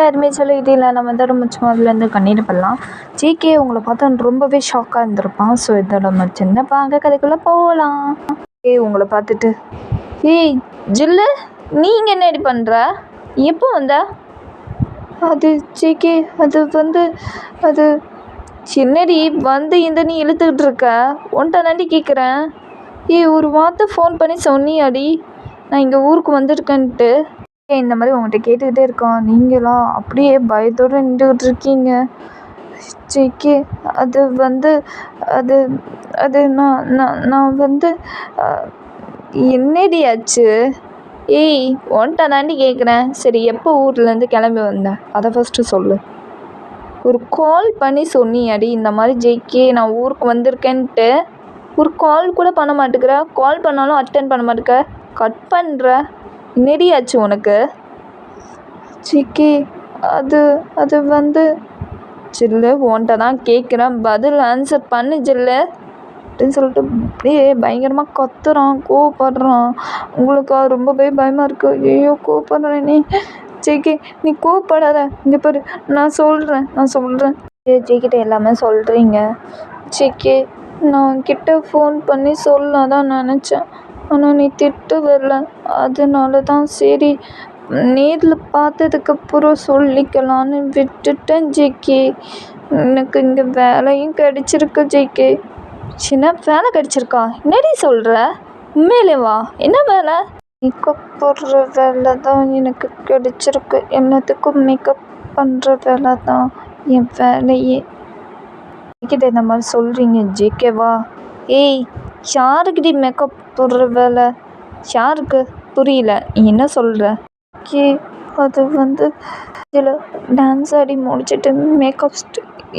யாருமே சொல்லிக்கிட்டே இல்லை நம்ம வந்து சும்மா அதுலேருந்து கண்ணீர் பண்ணலாம். ஜேகே உங்களை பார்த்தா ரொம்பவே ஷாக்காக இருந்திருப்பான். ஸோ இதோட நம்ம சின்ன பாங்க கதைக்குள்ளே போகலாம். உங்களை பார்த்துட்டு ஏய் ஜில்லு, நீங்கள் என்னடி பண்ணுற, எப்போ வந்த? அது ஜேகே அது வந்து அது என்னடி வந்து இந்த நீ இழுத்துக்கிட்டு இருக்க, உன்ட்ட தாண்டி கேட்குறேன். ஒரு வார்த்தை ஃபோன் பண்ணி சொன்னியாடி நான் இங்கே ஊருக்கு வந்திருக்கேன்ட்டு. இந்த மாதிரி உங்கள்கிட்ட கேட்டுக்கிட்டே இருக்கோம், நீங்களாம் அப்படியே பயத்தோடு நின்றுக்கிட்டு இருக்கீங்க. ஜேகே அது வந்து அது அது நான் நான் நான் வந்து என்னடி ஆச்சு? உன்ட்ட தாண்டி கேட்குறேன். சரி எப்போ ஊர்லேருந்து கிளம்பி வந்தேன் அதை ஃபஸ்ட்டு சொல்லு. ஒரு கால் பண்ணி சொன்னியாடி இந்த மாதிரி ஜேகே நான் ஊருக்கு வந்திருக்கேன்ட்டு. ஒரு கால் கூட பண்ண மாட்டேங்கிற, கால் பண்ணாலும் அட்டென்ட் பண்ண மாட்டேங்க, கட் பண்ணுற. என்னடி ஆச்சு உனக்கு? ஜேகே அது அது வந்து ஜில்லு உன்ட்ட தான் கேட்குறேன், பதில் ஆன்சர் பண்ணு ஜில்லு அப்படின்னு சொல்லிட்டு அப்படியே பயங்கரமாக கத்துறான், கோவப்படுறான். உங்களுக்கு ரொம்பவே பயமாக இருக்கு. ஐயோ கோவப்படுறேன் நீ. ஜேகே நீ கோவப்படாத, இங்கே பாரு நான் சொல்கிறேன். ஜேகிட்ட எல்லாமே சொல்கிறீங்க. ஜேகே நான் கிட்ட ஃபோன் பண்ணி சொல்ல தான் நினச்சேன், ஆனால் நீ திட்டு வரல, அதனால தான் சரி நேரில் பார்த்ததுக்கப்புறம் சொல்லிக்கலான்னு விட்டுட்டேன் ஜேகே. எனக்கு இங்கே வேலையும் கிடச்சிருக்கு ஜேகே. சின்ன வேலை கிடச்சிருக்கா? என்னடி சொல்கிற, உண்மையிலேவா? என்ன வேலை? மேக்கப் போடுற வேலை தான் எனக்கு கிடச்சிருக்கு. எல்லாத்துக்கும் மேக்கப் பண்ணுற வேலை தான் என் வேலையே. கிட்ட இந்த மாதிரி சொல்கிறீங்க ஜேகேவா? யாருக்கிட்டே மேக்கப் போடுற வேலை? யாருக்கு? புரியல, நீ என்ன சொல்கிற? அது வந்து இதில் டான்ஸ் ஆடி முடிச்சுட்டு மேக்கப்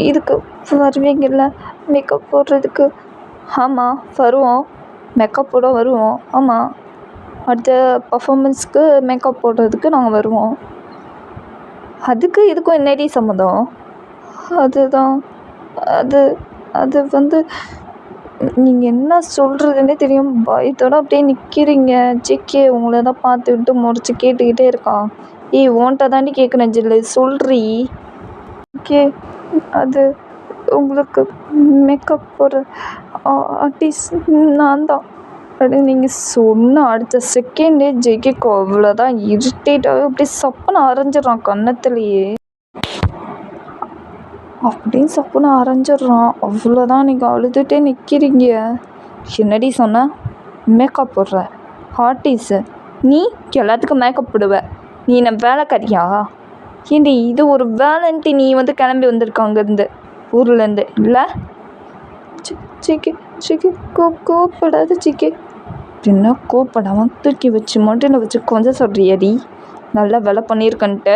இதுக்கு வருவீங்கள்ல, மேக்கப் போடுறதுக்கு. ஆமாம் வருவோம், மேக்கப் போட வருவோம். ஆமாம், அடுத்த பர்ஃபார்மன்ஸ்க்கு மேக்கப் போடுறதுக்கு நாங்கள் வருவோம். அதுக்கு இதுக்கும் என்னடி சம்மந்தம்? அதுதான் அது அது வந்து நீங்கள் என்ன சொல்கிறதுனே தெரியும் பயத்தோடு அப்படியே நிற்கிறீங்க. ஜேகே உங்களை தான் பார்த்துக்கிட்டு முறைச்சி கேட்டுக்கிட்டே இருக்கான். உன்ட்ட தாண்டி கேட்குறேன் ஜில்லு, சொல்கிறீ. ஓகே அது உங்களுக்கு மேக்கப் போடுற ஆர்டிஸ்ட் நான் தான் அப்படின்னு நீங்கள் சொன்ன அடுத்த செகண்டே ஜேகேக்கு அவ்வளோதான் இரிட்டேட்டாகவே அப்படியே சப்புன்னு அரைஞ்சிடறான் கன்னத்துலேயே. அப்படின்னு சப்புன்னு அரைஞ்சிட்றான். அவ்வளோதான், நீங்கள் அழுதுகிட்டே நிற்கிறீங்க. என்னடி சொன்ன? மேக்கப் போடுற ஆர்டிஸ்ட்டு நீ? எல்லாத்துக்கும் மேக்கப் போடுவ நீ? என்ன வேலைக்காரியா? ஏண்டி இது ஒரு வேலைன்ட்டு நீ வந்து கிளம்பி வந்திருக்க அங்கேருந்து ஊர்லேருந்து இல்லை? ஜேகே ஜேகே கோப்படாது ஜேகே. என்ன கோப்படாமல் தூக்கி வச்சு மொட்டையில் வச்சு கொஞ்சம் சொல்கிறியடி நல்லா வேலை பண்ணியிருக்கன்ட்டு.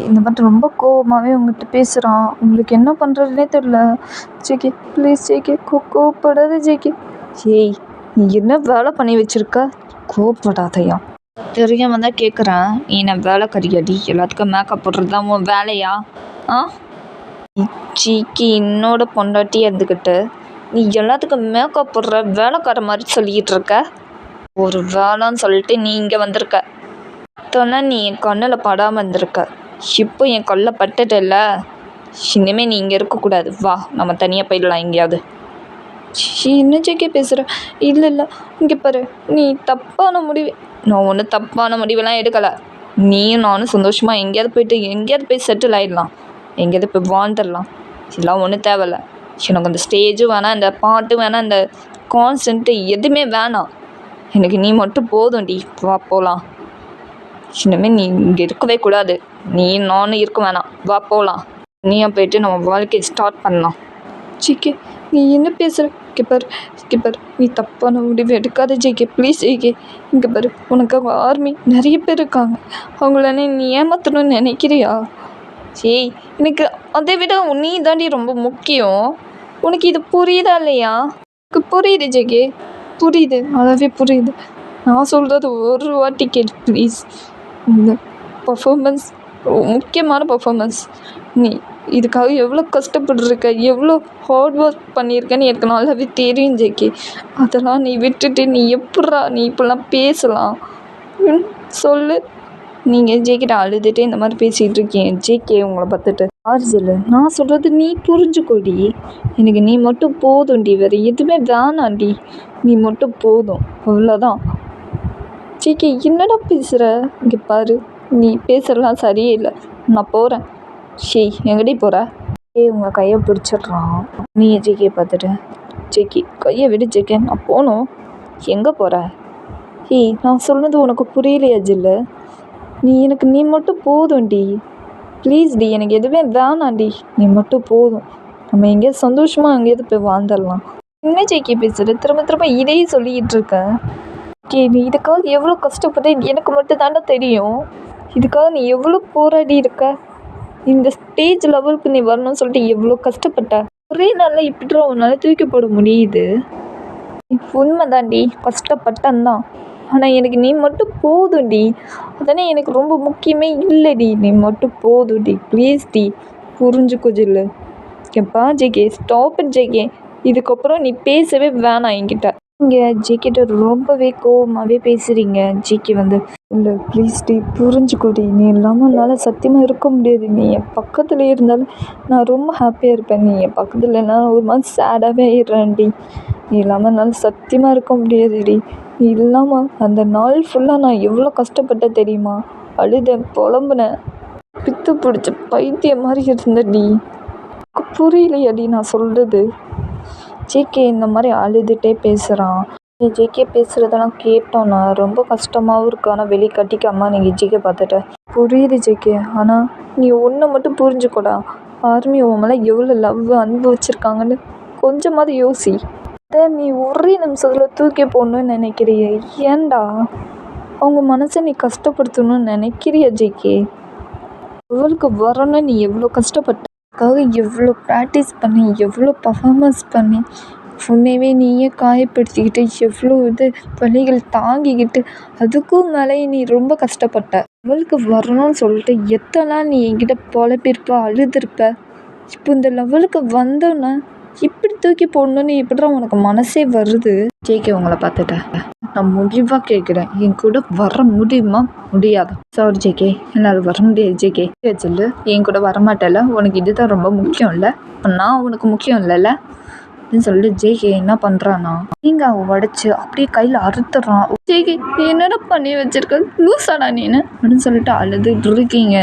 இந்த மாதிரி ரொம்ப கோவமாகவே உங்கள்கிட்ட பேசுகிறான். உங்களுக்கு என்ன பண்ணுறதுனே தெரில. ஜேகே ப்ளீஸ் ஜேகே கோவப்படாத ஜேகே. நீ என்ன வேலை பண்ணி வச்சுருக்க? கோவப்படாதையா? தெரியாம தான் கேட்குறேன், நீ என்ன வேலைக்காரியாடி? எல்லாத்துக்கும் மேக்கப் போடுறது தான் உன் வேலையா? ஜேகே என்னோட பொண்டாட்டியாக இருந்துக்கிட்டு நீ எல்லாத்துக்கும் மேக்கப் போடுற வேலைக்கார மாதிரி சொல்லிக்கிட்டு இருக்க. ஒரு வேலைன்னு சொல்லிட்டு நீ இங்கே வந்திருக்க, தானே நீ என் கண்ணில் படாமல் இருந்திருக்க. இப்போ என் கொல்ல பட்டுட்டல, இனிமேல் நீ இங்கே இருக்கக்கூடாது. வா நம்ம தனியாக போயிடலாம் எங்கேயாவது. என்ன ஜேகே பேசுகிற? இல்லை இங்கே பாரு, நீ தப்பான முடிவு. நான் ஒன்றும் தப்பான முடிவெல்லாம் எடுக்கலை. நீயும் நானும் சந்தோஷமாக எங்கேயாவது போய் செட்டில் ஆகிடலாம், எங்கேயாவது போய் வாழ்ந்துடலாம். இதெல்லாம் ஒன்றும் தேவையில்ல. எனக்கு அந்த ஸ்டேஜும் வேணாம், இந்த பாட்டு வேணாம், இந்த கான்சென்ட்டு எதுவுமே வேணாம். எனக்கு நீ மட்டும் போதும்டி. வா போகலாம். இனிமேல் நீ இங்கே இருக்கவே கூடாது. நீ நானும் இருக்க வேணாம். வா போகலாம். நீயா போயிட்டு நம்ம வாழ்க்கையை ஸ்டார்ட் பண்ணலாம். ஜேகே நீ என்ன பேசுகிற? இங்கே பாரு நீ தப்பான முடிவு எடுக்காத ஜேகே, ப்ளீஸ் ஜேகே. இங்கே பாரு உனக்காக ஆர்மி நிறைய பேர் இருக்காங்க, அவங்கள நீ ஏமாற்றணும்னு நினைக்கிறியா? எனக்கு அதை விட நீ தாண்டி ரொம்ப முக்கியம். உனக்கு இது புரியுதா இல்லையா? எனக்கு புரியுது ஜேகே, புரியுது, நல்லாவே புரியுது. நான் சொல்கிறது ஒரு வாட்டி கேளு ப்ளீஸ். இந்த பர்ஃபார்மன்ஸ் முக்கியமான பர்ஃபார்மன்ஸ். நீ இதுக்காக எவ்வளோ கஷ்டப்பட்டுருக்க, எவ்வளோ ஹார்ட் ஒர்க் பண்ணியிருக்கேன்னு எனக்கு நல்லாவே தெரியும் ஜேகே. அதெல்லாம் நீ விட்டுட்டு நீ எப்பட்றா நீ இப்படிலாம் பேசலாம்? சொல்லு. நீங்கள் ஜேக்கிட்ட அழுதுகிட்டே இந்த மாதிரி பேசிகிட்டு இருக்கீங்க. ஜேகே உங்களை பார்த்துட்டு ஆர்ஜில் நான் சொல்கிறது நீ புரிஞ்சுக்கோடி. எனக்கு நீ மட்டும் போதும்டி, வேறு எதுவுமே வேணாண்டி, நீ மட்டும் போதும், அவ்வளோதான். ஜேகே என்னடா பேசுகிற? இங்கே பாரு, நீ பேசுகிறலாம் சரியே இல்லை, நான் போகிறேன். எங்கடி போகிற? உங்கள் கையை பிடிச்சிட்றான். நீ ஜேகே பார்த்துட்டு ஜேகே கையை விடு ஜேகே, நான் போகணும். எங்கே போகிற? நான் சொன்னது உனக்கு புரியலையா ஜில்லு? நீ மட்டும் போதும்டி, ப்ளீஸ்டி, எனக்கு எதுவுமே வேணாண்டி, நீ மட்டும் போதும். நம்ம எங்கேயாவது சந்தோஷமாக எங்கேயாவது போய் வாழ்ந்துடலாம். என்ன ஜேகே பேசுகிற? திரும்ப திரும்ப இதையே சொல்லிக்கிட்டு இருக்க. நீ இதுக்காக எவ்வளோ கஷ்டப்பட்டு எனக்கு மட்டும் தாண்டா தெரியும். இதுக்காக நீ எவ்வளோ போராடி இருக்க. இந்த ஸ்டேஜ் லெவலுக்கு நீ வரணும்னு சொல்லிட்டு எவ்வளோ கஷ்டப்பட்ட. ஒரே நாளில் இப்படி உன்னால் தூக்கி போட முடியுது. உண்மை தாண்டி, கஷ்டப்பட்டந்தான். ஆனால் எனக்கு நீ மட்டும் போதும்டி, அதானே எனக்கு ரொம்ப முக்கியமே இல்லைடி. நீ மட்டும் போதும்டி, ப்ளீஸ்டி, புரிஞ்சுக்கோ ஜில்லு. எப்பா ஜேகே, ஸ்டாப் இட் ஜேகே, இதுக்கப்புறம் நீ பேசவே வேணாம் என்கிட்ட. இங்கே ஜேகிட்ட ரொம்பவே கோவமாகவே பேசுகிறீங்க. ஜேகே இல்லை ப்ளீஸ்டி, புரிஞ்சுக்கோடி, நீ இல்லாமல் என்னால் சத்தியமாக இருக்க முடியாது. நீ என் பக்கத்தில் இருந்தாலும் நான் ரொம்ப ஹாப்பியாக இருப்பேன். நீ என் பக்கத்தில் இல்லைன்னா ஒரு மாதிரி சேடாகவே ஆயிடுறேன்டி. நீ இல்லாமல் என்னால் சத்தியமாக இருக்க முடியாதுடி. நீ இல்லாமல் அந்த நாள் ஃபுல்லாக நான் எவ்வளோ கஷ்டப்பட்டேன் தெரியுமா? அழுதேன், புலம்புனேன், பித்து பிடிச்ச பைத்தியம் மாதிரி இருந்தடி. புரியலையாடி நான் சொல்கிறது? ஜேகே இந்த மாதிரி அழுதுகிட்டே பேசுகிறான். ஜேகே பேசுகிறதெல்லாம் கேட்டோன்னா ரொம்ப கஷ்டமாகவும் இருக்கு. ஆனால் வெளியே கட்டிக்காமல் நீங்கள் ஜேகே பார்த்துட்ட. புரியுது ஜேகே, ஆனால் நீ ஒன்றை மட்டும் புரிஞ்சுக்கூடா. ஆர்மி உன் மேலே எவ்வளோ லவ் அன்பு வச்சுருக்காங்கன்னு கொஞ்சமாவது யோசி. நீ ஒரே நிமிஷத்தில் தூக்கி போடணும்னு நினைக்கிறிய? ஏன்டா அவங்க மனசை நீ கஷ்டப்படுத்தணும்னு நினைக்கிறிய ஜேகே? அவளுக்கு வரணும்னு நீ எவ்வளோ கஷ்டப்பட்டதுக்காக எவ்வளோ ப்ராக்டிஸ் பண்ணி எவ்வளோ பர்ஃபார்மன்ஸ் பண்ணி உன்னையவே நீயே காயப்படுத்திக்கிட்டு எவ்வளோ வலிகள் தாங்கிக்கிட்டு அதுக்கும் மேலே நீ ரொம்ப கஷ்டப்பட்ட. அவளுக்கு வரணும்னு சொல்லிட்டு எத்தனை நாள் நீ என்கிட்ட புலப்பிருப்ப, அழுதுருப்ப. இப்போ இந்த லெவலுக்கு வந்தோன்னே இப்படி தூக்கி போடணுன்னு எப்படிதான் உனக்கு மனசே வருது? ஜேகே உங்களை பார்த்துட்டேன், நான் முடிவாக கேட்குறேன், என் கூட வர முடியுமா? முடியாது. சாரி ஜேகே, என்னால் வர முடியாது ஜேகே. சொல்லு, என் கூட வரமாட்டேல, உனக்கு இதுதான் ரொம்ப முக்கியம் இல்லை, நான் உனக்கு முக்கியம் இல்லைல்ல அப்படின்னு சொல்லிட்டு ஜேகே என்ன பண்ணுறான்னா நீங்கள் உடச்சி அப்படியே கையில் அறுத்துடுறான். ஜேகே என்னடா பண்ணி வச்சிருக்க, லூஸாடா நீன்னு அப்படின்னு சொல்லிட்டு அழுதுட்டு இருக்கீங்க.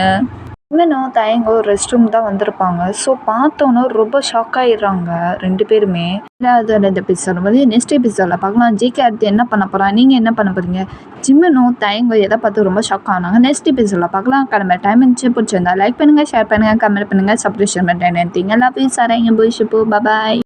இவனும் தயங்கோ ரெஸ்ட் ரூம் தான் வந்திருப்பாங்க. ஸோ பார்த்தோன்னா ரொம்ப ஷாக் ஆகிடுறாங்க ரெண்டு பேருமே. அதோட இந்த எபிசோட் நெக்ஸ்ட் எபிசோடில் பார்க்கலாம். ஜேகே அடுத்து என்ன பண்ண போகிறான், நீங்கள் என்ன பண்ண போகிறீங்க? ஜிம்மனும் தயங்கோ எதை பார்த்து ரொம்ப ஷாக் ஆனாங்க. நெக்ஸ்ட் எபிசோடில் பார்க்கலாம். கிளம்ப டைம் இருந்துச்சு, பிடிச்சிருந்தா லைக் பண்ணுங்கள், ஷேர் பண்ணுங்கள், கமெண்ட் பண்ணுங்கள், சப்ஸ்கிரைப் பண்ணுங்கள். எல்லாத்தையும் சார் எங்கள் போய் ஷிப்பு பாய்.